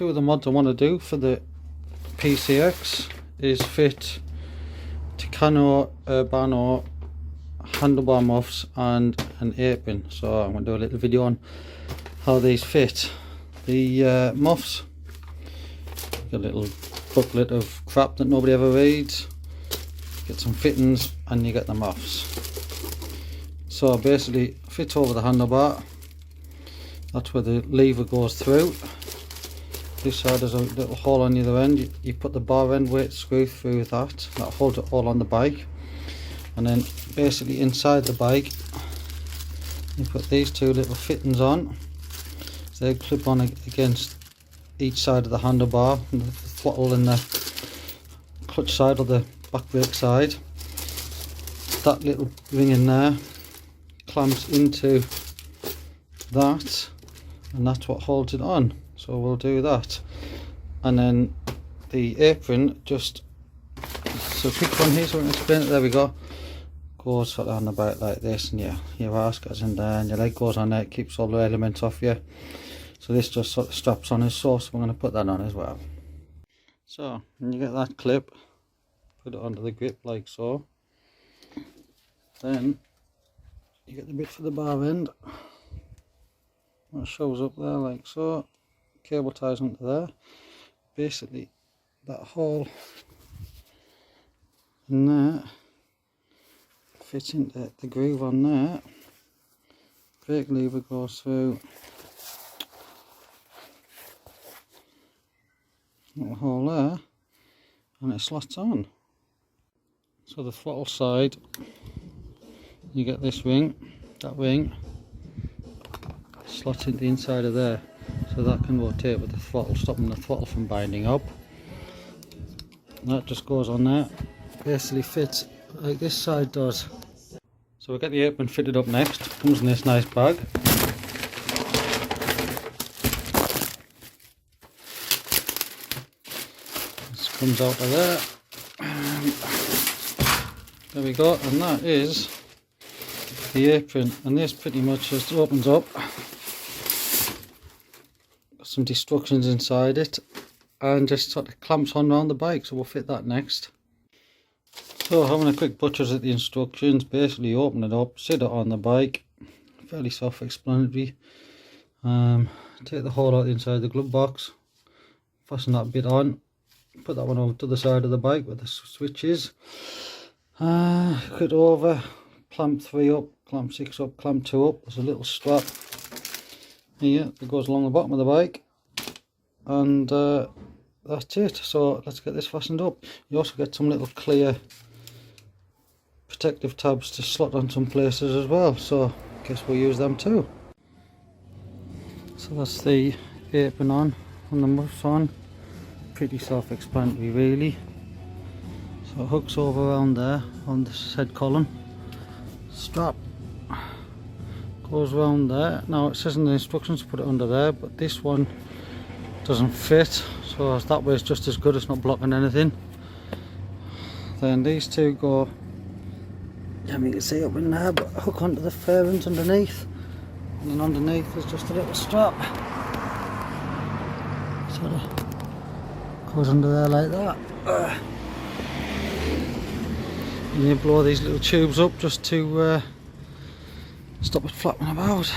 two of the mods I want to do for the PCX is fit Tucano Urbano handlebar muffs and an apron. So I'm going to do a little video on how these fit. The muffs, a little booklet of crap that nobody ever reads, get some fittings and you get the muffs. So basically fits over the handlebar, that's where the lever goes through. This side has a little hole on either end. You put the bar end weight screw through that holds it all on the bike, and then basically inside the bike you put these two little fittings on. So they clip on against each side of the handlebar, and the throttle and the clutch side or the back brake side. That little ring in there clamps into that, and that's what holds it on. So we'll do that, and then the apron, just so quick one here so we can explain it. There we go. Goes sort of on the back like this, and your arse goes in there and your leg goes on there. It keeps all the elements off you. So this just sort of straps on as so we're going to put that on as well. So when you get that clip, put it onto the grip like so. Then you get the bit for the bar end. That shows up there like so. Cable ties into there. Basically that hole in there fits into the groove on there. Brake lever goes through little hole there, and it slots on. So the throttle side, you get this ring, that ring slots into the inside of there, so that can rotate with the throttle, stopping the throttle from binding up. And that just goes on there, basically fits like this side does. So we'll get the apron fitted up next. Comes in this nice bag. This comes out of there. There we go, and that is the apron, and this pretty much just opens up. Some instructions inside it and just sort of clamps on around the bike, so we'll fit that next. So having a quick butchers at the instructions, basically open it up, sit it on the bike, fairly self-explanatory. Take the hole out inside the glove box, fasten that bit on, put that one over to the side of the bike with the switches, hook it over, clamp 3 up, clamp 6 up, clamp 2 up. There's a little strap here that goes along the bottom of the bike, and that's it. So let's get this fastened up. You also get some little clear protective tabs to slot on some places as well, so I guess we'll use them too. So that's the apron on and the muffs on. Pretty self-explanatory really. So it hooks over around there on this head column. Strap goes around there. Now it says in the instructions to put it under there, but this one doesn't fit, so that way it's just as good, it's not blocking anything. Then these two go, you can see up in there, but hook onto the fairings underneath, and then underneath is just a little strap. Sort of goes under there like that. And you blow these little tubes up just to stop it flapping about.